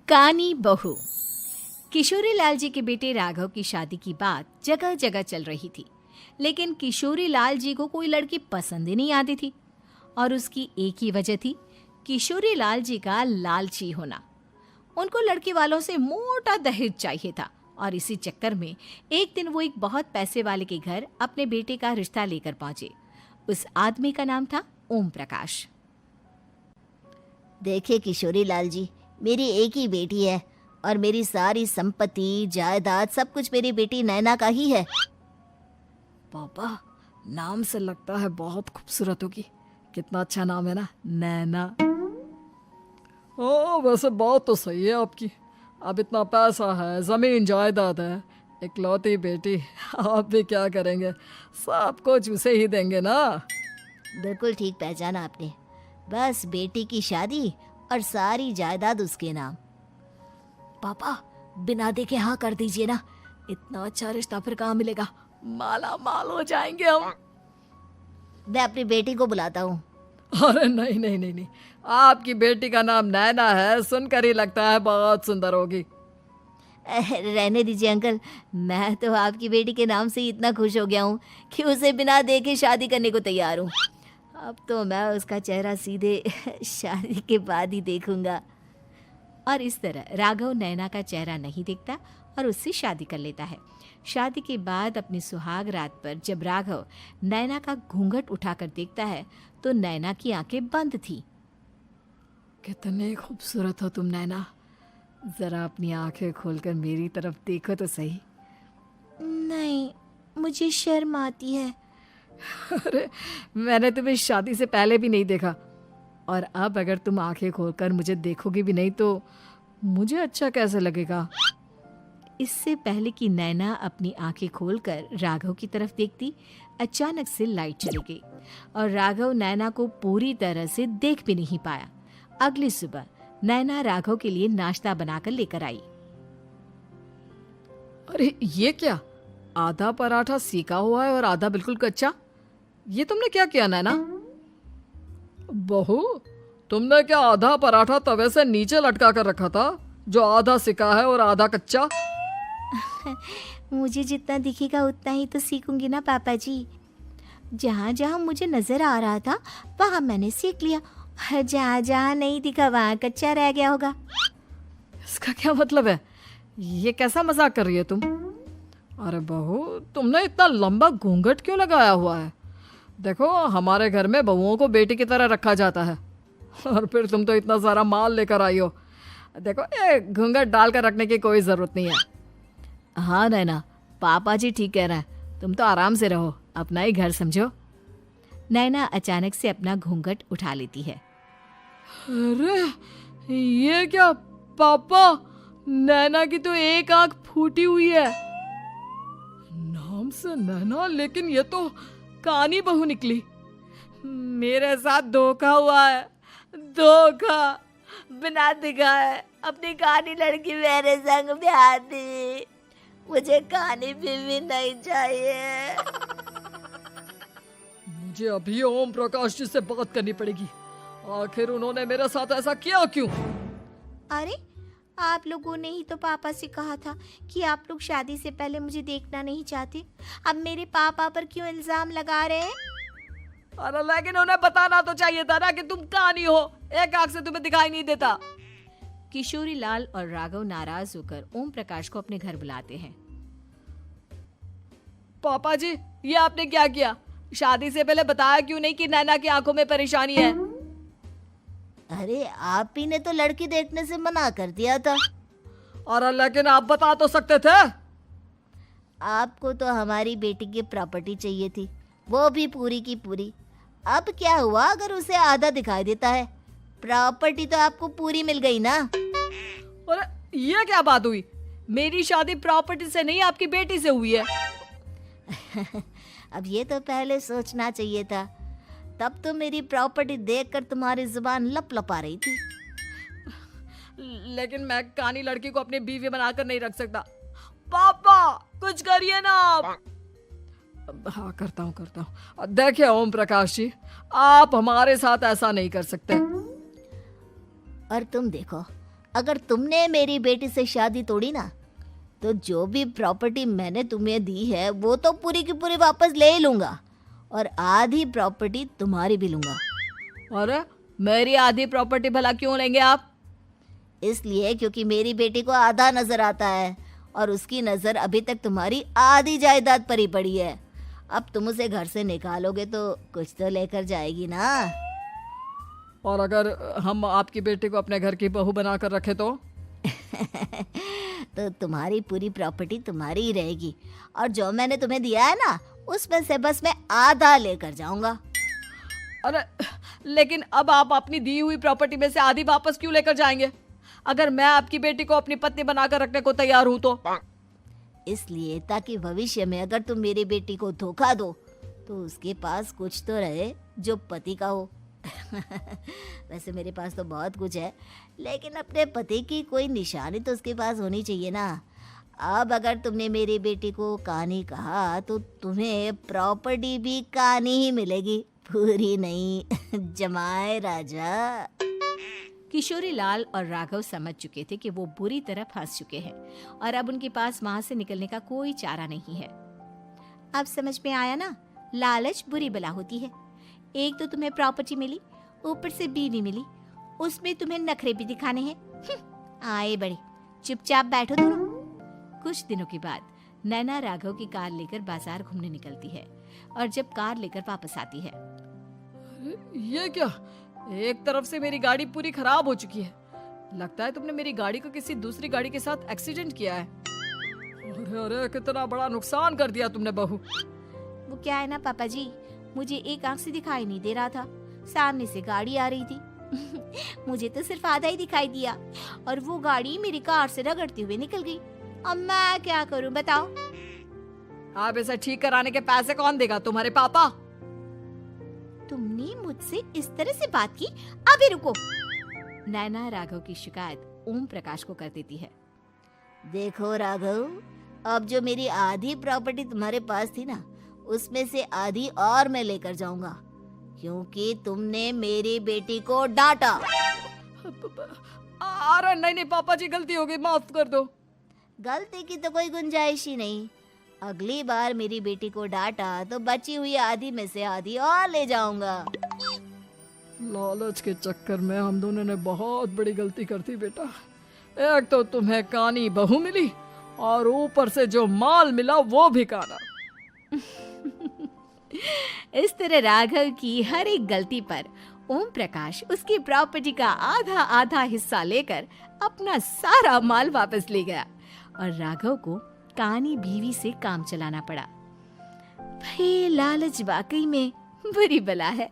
कानी बहू। किशोरी लाल जी के बेटे राघव की शादी की बात जगह जगह चल रही थी, लेकिन किशोरी लाल जी को कोई लड़की पसंद ही नहीं आती थी। और उसकी एक ही वजह थी, किशोरी लाल जी का लालची होना। उनको लड़की वालों से मोटा दहेज चाहिए था और इसी चक्कर में एक दिन वो एक बहुत पैसे वाले के घर अपने बेटे का रिश्ता लेकर पहुंचे। उस आदमी का नाम था ओम प्रकाश। देखिए किशोरी लाल जी, मेरी एक ही बेटी है और मेरी सारी संपत्ति जायदाद सब कुछ मेरी बेटी नैना का ही है। पापा, नाम से लगता है बहुत खूबसूरत होगी। कितना अच्छा नाम है ना, नैना। ओ, वैसे बात तो सही है आपकी। अब इतना पैसा है, जमीन जायदाद है, इकलौती बेटी, आप भी क्या करेंगे? सब कुछ उसे ही देंगे ना। बिल्कुल ठीक पहचाना आपने। बस बेटी की शादी और सारी जायदाद उसके नाम। पापा, बिना देखे हाँ कर दीजिए ना। इतना अच्छा रिश्ता फिर कहाँ मिलेगा? माला माल हो जाएंगे हम। मैं अपनी बेटी को बुलाता हूँ। अरे नहीं नहीं नहीं नहीं, आपकी बेटी का नाम नैना है, सुनकर ही लगता है बहुत सुंदर होगी। रहने दीजिए अंकल, मैं तो आपकी बेटी के नाम से ही इतना खुश हो गया हूँ कि उसे बिना देखे शादी करने को तैयार हूँ। अब तो मैं उसका चेहरा सीधे शादी के बाद ही देखूंगा। और इस तरह राघव नैना का चेहरा नहीं देखता और उससे शादी कर लेता है। शादी के बाद अपनी सुहाग रात पर जब राघव नैना का घूंघट उठाकर देखता है तो नैना की आंखें बंद थी। कितने खूबसूरत हो तुम नैना, जरा अपनी आंखें खोलकर मेरी तरफ देखो तो सही। नहीं, मुझे शर्म आती है। अरे, मैंने तुम्हें शादी से पहले भी नहीं देखा, और अब अगर तुम आंखें खोलकर मुझे देखोगी भी नहीं तो मुझे अच्छा कैसे लगेगा? इससे पहले कि नैना अपनी आंखें खोलकर राघव की तरफ देखती, अचानक से लाइट चली गई और राघव नैना को पूरी तरह से देख भी नहीं पाया। अगली सुबह नैना राघव के लिए नाश्ता बनाकर लेकर आई। अरे ये क्या, आधा पराठा सेका हुआ है और आधा बिल्कुल कच्चा। ये तुमने क्या किया नैना? बहू, तुमने क्या आधा पराठा तवे से नीचे लटका कर रखा था, जो आधा सेका है और आधा कच्चा? मुझे जितना दिखेगा उतना ही तो सीखूंगी ना पापा जी। जहाँ जहाँ मुझे नजर आ रहा था वहाँ मैंने सीख लिया, जहाँ जहाँ नहीं दिखा वहाँ कच्चा रह गया होगा। इसका क्या मतलब है? ये कैसा मजाक कर रही है तुम? अरे बहू, तुमने इतना लंबा घूंघट क्यों लगाया हुआ है? देखो, हमारे घर में बहुओं को बेटी की तरह रखा जाता है, और फिर तुम तो इतना सारा माल लेकर आई हो। देखो, ये घूंघट डालकर रखने की कोई ज़रूरत नहीं है। हाँ नैना, पापा जी ठीक कह रहे हैं, तुम तो आराम से रहो, अपना ही घर समझो। नैना अचानक से अपना घूंघट उठा लेती है। अरे ये क्या पापा, नैना की तो एक आंख फूटी हुई है। नाम से नैना, लेकिन ये तो कानी बहू निकली। मेरे साथ धोखा हुआ है, धोखा। बिना दिखाए अपनी कानी लड़की मेरे संग ब्याह दी। मुझे कानी बीवी नहीं चाहिए। मुझे अभी ओम प्रकाश जी से बात करनी पड़ेगी। आखिर उन्होंने मेरे साथ ऐसा किया क्यों? अरे, आप लोगों ने ही तो पापा से कहा था कि आप लोग शादी से पहले मुझे देखना नहीं चाहते। अब मेरे पापा पर क्यों इल्जाम लगा रहे हैं? अरे लेकिन उन्हें बताना तो चाहिए था ना कि तुम कानी हो, एक आंख से तुम्हें दिखाई नहीं देता। किशोरी लाल और राघव नाराज होकर ओम प्रकाश को अपने घर बुलाते हैं। पापा जी, ये आपने क्या किया? शादी से पहले बताया क्यों नहीं कि नैना की आंखों में परेशानी है? अरे, आप ही ने तो लड़की देखने से मना कर दिया था। और लेकिन आप बता तो सकते थे। आपको तो हमारी बेटी की प्रॉपर्टी चाहिए थी, वो भी पूरी की पूरी। अब क्या हुआ अगर उसे आधा दिखाई देता है? प्रॉपर्टी तो आपको पूरी मिल गई ना। और ये क्या बात हुई? मेरी शादी प्रॉपर्टी से नहीं, आपकी बेटी से हुई है। अब ये तो पहले सोचना चाहिए था, तब तो मेरी प्रॉपर्टी देखकर तुम्हारी जुबान लप लपा रही थी। लेकिन मैं कानी लड़की को अपनी बीवी बनाकर नहीं रख सकता। पापा, कुछ करिए ना आप। हाँ, करता हूँ। देखिए ओम प्रकाश जी, आप हमारे साथ ऐसा नहीं कर सकते। और तुम देखो, अगर तुमने मेरी बेटी से शादी तोड़ी ना, तो जो भी प्रॉपर्टी मैंने तुम्हें दी है वो तो पूरी की पूरी वापस ले ही लूँगा, और आधी प्रॉपर्टी तुम्हारी भी लूँगा। अरे मेरी आधी प्रॉपर्टी भला क्यों लेंगे आप? इसलिए क्योंकि मेरी बेटी को आधा नजर आता है और उसकी नज़र अभी तक तुम्हारी आधी जायदाद पर ही पड़ी है। अब तुम उसे घर से निकालोगे तो कुछ तो लेकर जाएगी ना। और अगर हम आपकी बेटी को अपने घर की बहू बना कर रखे तो? तो तुम्हारी पूरी प्रॉपर्टी तुम्हारी ही रहेगी, और जो मैंने तुम्हें दिया है ना, उसमें से बस मैं आधा लेकर जाऊंगा। अरे लेकिन अब आप अपनी दी हुई प्रॉपर्टी में से आधी वापस क्यों लेकर जाएंगे? अगर मैं आपकी बेटी को अपनी पत्नी बनाकर रखने को तैयार हूं तो? इसलिए ताकि भविष्य में अगर तुम मेरी बेटी को धोखा दो तो उसके पास कुछ तो रहे जो पति का हो। वैसे मेरे पास तो बहुत कुछ है, लेकिन अपने पति की कोई निशानी तो उसके पास होनी चाहिए ना। अब अगर तुमने मेरी बेटी को कहानी कहा तो तुम्हें प्रॉपर्टी भी कहानी ही मिलेगी, पूरी नहीं। जमाए राजा। किशोरी लाल और राघव समझ चुके थे कि वो बुरी तरह फंस चुके हैं और अब उनके पास वहां से निकलने का कोई चारा नहीं है। अब समझ में आया ना, लालच बुरी बला होती है। एक तो तुम्हें प्रॉपर्टी मिली, ऊपर से बीवी मिली, उसमें तुम्हें नखरे भी दिखाने हैं। आए बड़े, चुपचाप बैठो दोनों। कुछ दिनों के बाद नैना राघव की कार लेकर बाजार घूमने निकलती है और जब कार लेकर वापस आती है, ये क्या? एक तरफ से मेरी गाड़ी पूरी खराब हो चुकी है। लगता है तुमने मेरी गाड़ी को किसी दूसरी गाड़ी के साथ एक्सीडेंट किया है। अरे अरे कितना बड़ा नुकसान कर दिया तुमने बहू। वो क्या है ना पापा जी, मुझे एक आंख से दिखाई नहीं दे रहा था, सामने से गाड़ी आ रही थी। मुझे तो सिर्फ आधा ही दिखाई दिया और वो गाड़ी मेरी कार से रगड़ते हुए निकल गई। अब मैं क्या करूं बताओ? आप इसे ठीक कराने के पैसे कौन देगा? तुम्हारे पापा? तुमने मुझसे इस तरह से बात की? अभी रुको। नैना राघव की शिकायत ओम प्रकाश को कर देती है। देखो राघव, अब जो मेरी आधी प्रॉपर्टी तुम्हारे पास थी ना, उसमें से आधी और मैं लेकर जाऊंगा, क्योंकि तुमने मेरी बेटी को डांटा। अरे नहीं नहीं पापा जी, गलती हो गई, माफ कर दो। गलती की तो कोई गुंजाइश ही नहीं। अगली बार मेरी बेटी को डांटा तो बची हुई आधी में से आधी और ले जाऊंगा। लालच के चक्कर में हम दोनों ने बहुत बड़ी गलती कर दी बेटा। एक तो तुम्हें कानी बहू मिली और ऊपर से जो माल मिला वो भी काना। इस तरह राघव की हर एक गलती पर ओम प्रकाश उसकी प्रॉपर्टी का आधा आधा हिस्सा लेकर अपना सारा माल वापस ले गया और राघव को कानी बीवी से काम चलाना पड़ा। भाई लालच वाकई में बुरी बला है।